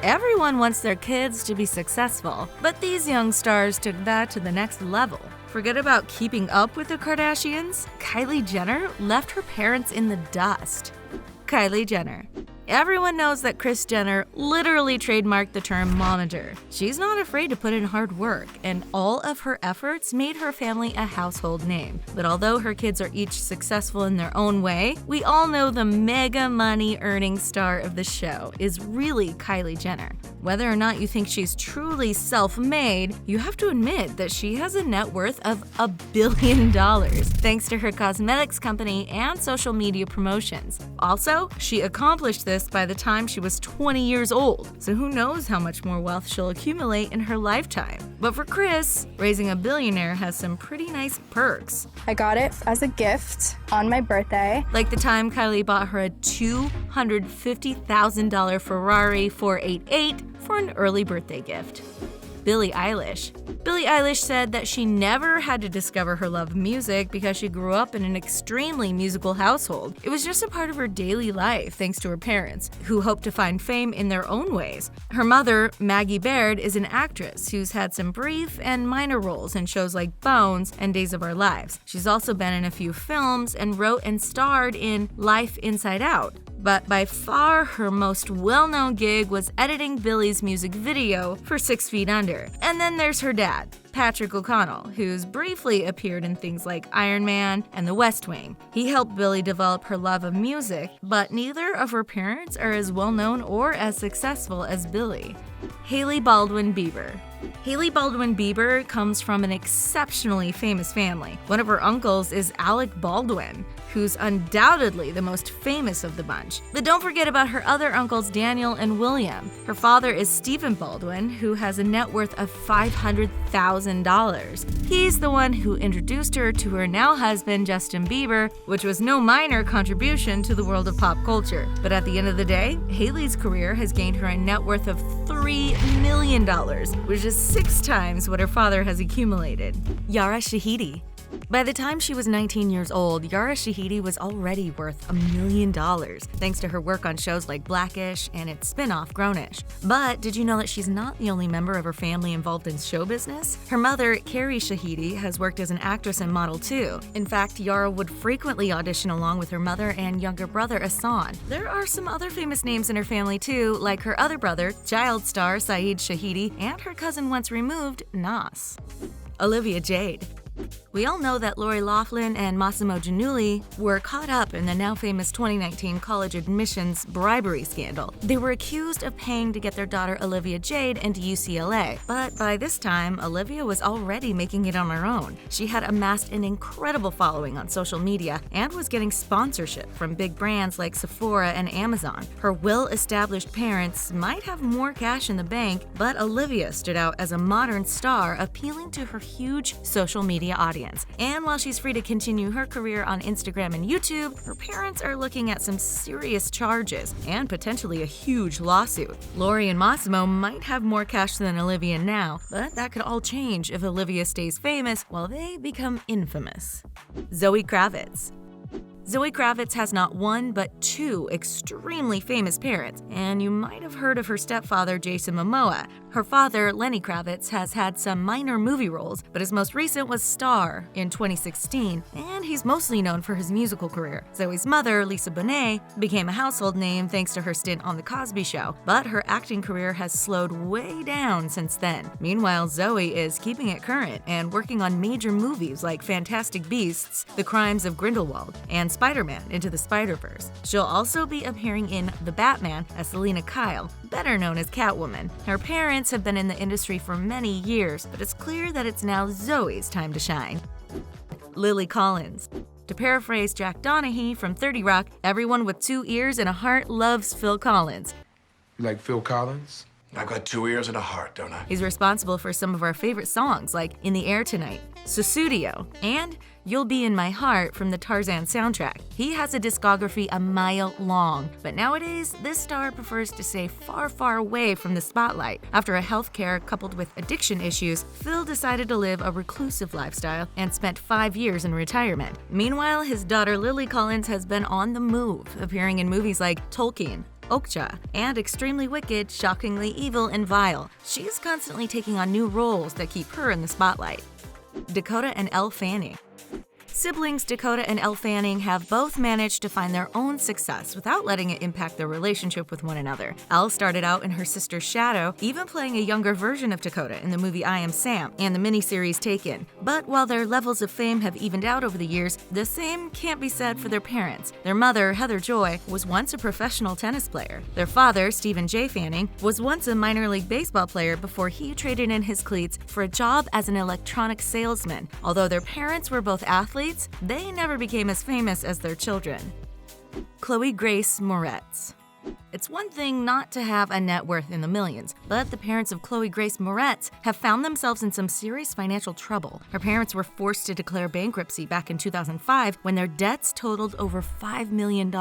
Everyone wants their kids to be successful, but these young stars took that to the next level. Forget about keeping up with the Kardashians? Kylie Jenner left her parents in the dust. Kylie Jenner. Everyone knows that Kris Jenner literally trademarked the term momager. She's not afraid to put in hard work, and all of her efforts made her family a household name. But although her kids are each successful in their own way, we all know the mega money earning star of the show is really Kylie Jenner. Whether or not you think she's truly self-made, you have to admit that she has a net worth of $1 billion, thanks to her cosmetics company and social media promotions. Also, she accomplished this by the time she was 20 years old, so who knows how much more wealth she'll accumulate in her lifetime. But for Kris, raising a billionaire has some pretty nice perks. I got it as a gift on my birthday. Like the time Kylie bought her a $250,000 Ferrari 488 for an early birthday gift. Billie Eilish. Billie Eilish said that she never had to discover her love of music because she grew up in an extremely musical household. It was just a part of her daily life thanks to her parents, who hoped to find fame in their own ways. Her mother, Maggie Baird, is an actress who's had some brief and minor roles in shows like Bones and Days of Our Lives. She's also been in a few films and wrote and starred in Life Inside Out. But by far her most well-known gig was editing Billie's music video for 6 Feet Under. And then there's her dad, Patrick O'Connell, who's briefly appeared in things like Iron Man and The West Wing. He helped Billie develop her love of music, but neither of her parents are as well-known or as successful as Billie. Hailey Baldwin Bieber. Hailey Baldwin Bieber comes from an exceptionally famous family. One of her uncles is Alec Baldwin, who's undoubtedly the most famous of the bunch. But don't forget about her other uncles Daniel and William. Her father is Stephen Baldwin, who has a net worth of $500,000. He's the one who introduced her to her now husband Justin Bieber, which was no minor contribution to the world of pop culture. But at the end of the day, Hailey's career has gained her a net worth of $3 million, which is 6 times what her father has accumulated. Yara Shahidi. By the time she was 19 years old, Yara Shahidi was already worth $1 million, thanks to her work on shows like Blackish and its spin-off Grownish. But did you know that she's not the only member of her family involved in show business? Her mother, Carrie Shahidi, has worked as an actress and model too. In fact, Yara would frequently audition along with her mother and younger brother Ahsan. There are some other famous names in her family too, like her other brother, child star Saeed Shahidi, and her cousin once removed, Nas. Olivia Jade. We all know that Lori Loughlin and Massimo Giannulli were caught up in the now famous 2019 college admissions bribery scandal. They were accused of paying to get their daughter Olivia Jade into UCLA, but by this time, Olivia was already making it on her own. She had amassed an incredible following on social media and was getting sponsorship from big brands like Sephora and Amazon. Her well-established parents might have more cash in the bank, but Olivia stood out as a modern star, appealing to her huge social media audience. And while she's free to continue her career on Instagram and YouTube, her parents are looking at some serious charges and potentially a huge lawsuit. Lori and Massimo might have more cash than Olivia now, but that could all change if Olivia stays famous while they become infamous. Zoe Kravitz. Zoe Kravitz has not one, but 2 extremely famous parents, and you might have heard of her stepfather, Jason Momoa. Her father, Lenny Kravitz, has had some minor movie roles, but his most recent was Star in 2016, and he's mostly known for his musical career. Zoe's mother, Lisa Bonet, became a household name thanks to her stint on The Cosby Show, but her acting career has slowed way down since then. Meanwhile, Zoe is keeping it current and working on major movies like Fantastic Beasts, The Crimes of Grindelwald, and Spider-Man Into the Spider-Verse. She'll also be appearing in The Batman as Selina Kyle, better known as Catwoman. Her parents have been in the industry for many years, but it's clear that it's now Zoe's time to shine. Lily Collins. To paraphrase Jack Donaghy from 30 Rock, everyone with 2 ears and a heart loves Phil Collins. You like Phil Collins? I've got 2 ears and a heart, don't I? He's responsible for some of our favorite songs like In the Air Tonight, Susudio, and You'll Be in My Heart from the Tarzan soundtrack. He has a discography a mile long, but nowadays, this star prefers to stay far, far away from the spotlight. After a healthcare coupled with addiction issues, Phil decided to live a reclusive lifestyle and spent 5 years in retirement. Meanwhile, his daughter Lily Collins has been on the move, appearing in movies like Tolkien, Okja, and extremely wicked, shockingly evil, and vile. She's constantly taking on new roles that keep her in the spotlight. Dakota and Elle Fanning. Siblings Dakota and Elle Fanning have both managed to find their own success without letting it impact their relationship with one another. Elle started out in her sister's shadow, even playing a younger version of Dakota in the movie I Am Sam and the miniseries Taken. But while their levels of fame have evened out over the years, the same can't be said for their parents. Their mother, Heather Joy, was once a professional tennis player. Their father, Stephen J. Fanning, was once a minor league baseball player before he traded in his cleats for a job as an electronics salesman. Although their parents were both athletes, they never became as famous as their children. Chloe Grace Moretz. It's one thing not to have a net worth in the millions, but the parents of Chloe Grace Moretz have found themselves in some serious financial trouble. Her parents were forced to declare bankruptcy back in 2005 when their debts totaled over $5 million.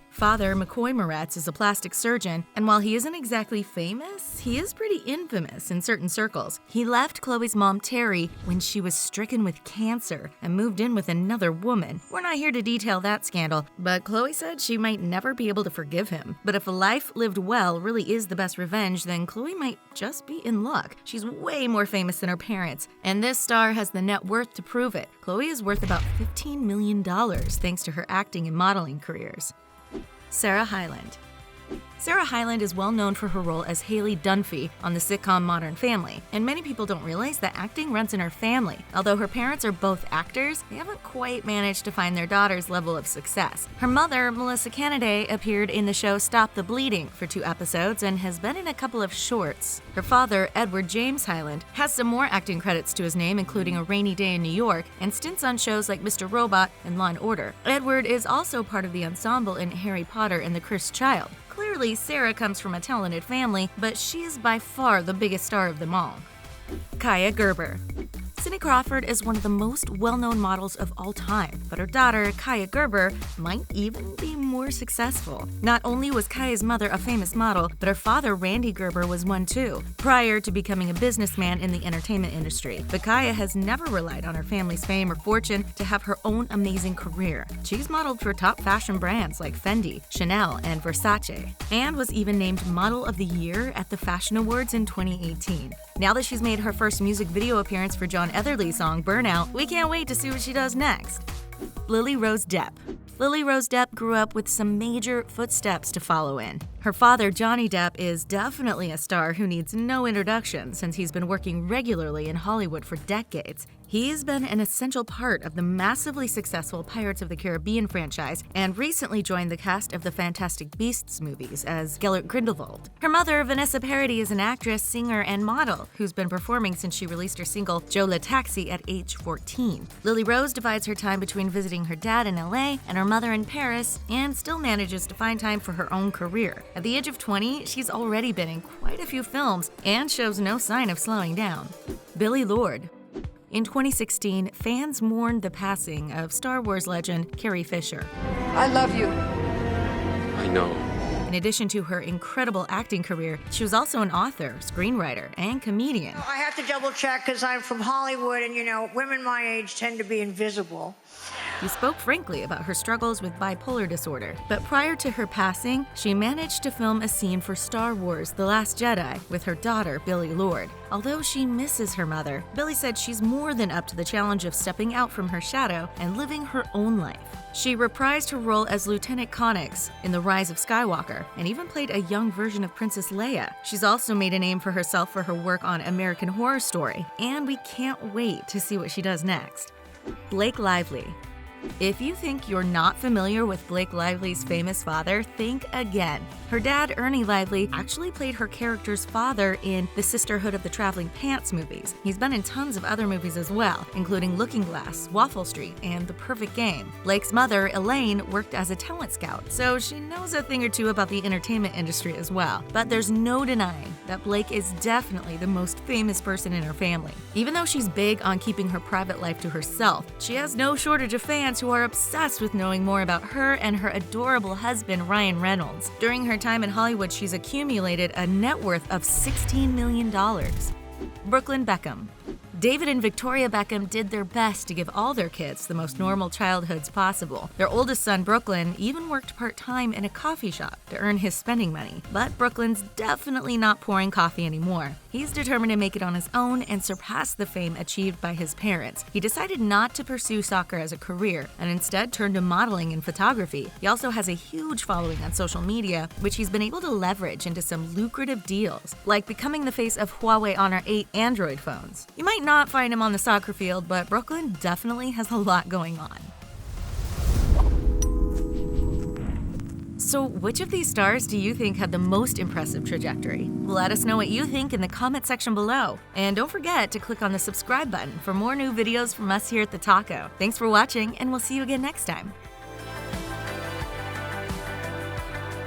Father, McCoy Moretz, is a plastic surgeon, and while he isn't exactly famous, he is pretty infamous in certain circles. He left Chloe's mom, Terry, when she was stricken with cancer and moved in with another woman. We're not here to detail that scandal, but Chloe said she might never be able to forgive him. But if a life lived well really is the best revenge, then Chloe might just be in luck. She's way more famous than her parents, and this star has the net worth to prove it. Chloe is worth about $15 million thanks to her acting and modeling careers. Sarah Hyland. Sarah Hyland is well known for her role as Haley Dunphy on the sitcom Modern Family, and many people don't realize that acting runs in her family. Although her parents are both actors, they haven't quite managed to find their daughter's level of success. Her mother, Melissa Canaday, appeared in the show Stop the Bleeding for 2 episodes and has been in a couple of shorts. Her father, Edward James Hyland, has some more acting credits to his name, including A Rainy Day in New York and stints on shows like Mr. Robot and Law & Order. Edward is also part of the ensemble in Harry Potter and the Cursed Child. Clearly, Sarah comes from a talented family, but she is by far the biggest star of them all. Kaia Gerber. Cindy Crawford is one of the most well-known models of all time, but her daughter, Kaia Gerber, might even be more successful. Not only was Kaia's mother a famous model, but her father, Randy Gerber, was one too, prior to becoming a businessman in the entertainment industry. But Kaia has never relied on her family's fame or fortune to have her own amazing career. She's modeled for top fashion brands like Fendi, Chanel, and Versace, and was even named Model of the Year at the Fashion Awards in 2018. Now that she's made her first music video appearance for John Etherly's song Burnout, we can't wait to see what she does next. Lily Rose Depp. Lily Rose Depp grew up with some major footsteps to follow in. Her father, Johnny Depp, is definitely a star who needs no introduction since he's been working regularly in Hollywood for decades. He's been an essential part of the massively successful Pirates of the Caribbean franchise and recently joined the cast of the Fantastic Beasts movies as Gellert Grindelwald. Her mother, Vanessa Paradis, is an actress, singer, and model who's been performing since she released her single Joe La Taxi at age 14. Lily Rose divides her time between visiting her dad in LA and her mother in Paris and still manages to find time for her own career. At the age of 20, she's already been in quite a few films and shows no sign of slowing down. Billie Lourd. In 2016, fans mourned the passing of Star Wars legend Carrie Fisher. I love you. I know. In addition to her incredible acting career, she was also an author, screenwriter, and comedian. I have to double check because I'm from Hollywood and, women my age tend to be invisible. She spoke frankly about her struggles with bipolar disorder. But prior to her passing, she managed to film a scene for Star Wars: The Last Jedi with her daughter, Billie Lourd. Although she misses her mother, Billie said she's more than up to the challenge of stepping out from her shadow and living her own life. She reprised her role as Lieutenant Connix in The Rise of Skywalker and even played a young version of Princess Leia. She's also made a name for herself for her work on American Horror Story, and we can't wait to see what she does next. Blake Lively. If you think you're not familiar with Blake Lively's famous father, think again. Her dad, Ernie Lively, actually played her character's father in the Sisterhood of the Traveling Pants movies. He's been in tons of other movies as well, including Looking Glass, Waffle Street, and The Perfect Game. Blake's mother, Elaine, worked as a talent scout, so she knows a thing or two about the entertainment industry as well. But there's no denying that Blake is definitely the most famous person in her family. Even though she's big on keeping her private life to herself, she has no shortage of fans who are obsessed with knowing more about her and her adorable husband, Ryan Reynolds. During her time in Hollywood, she's accumulated a net worth of $16 million. Brooklyn Beckham. David and Victoria Beckham did their best to give all their kids the most normal childhoods possible. Their oldest son, Brooklyn, even worked part-time in a coffee shop to earn his spending money. But Brooklyn's definitely not pouring coffee anymore. He's determined to make it on his own and surpass the fame achieved by his parents. He decided not to pursue soccer as a career and instead turned to modeling and photography. He also has a huge following on social media, which he's been able to leverage into some lucrative deals, like becoming the face of Huawei Honor 8 Android phones. You might not find him on the soccer field, but Brooklyn definitely has a lot going on. So which of these stars do you think had the most impressive trajectory? Let us know what you think in the comment section below. And don't forget to click on the subscribe button for more new videos from us here at The Taco. Thanks for watching, and we'll see you again next time.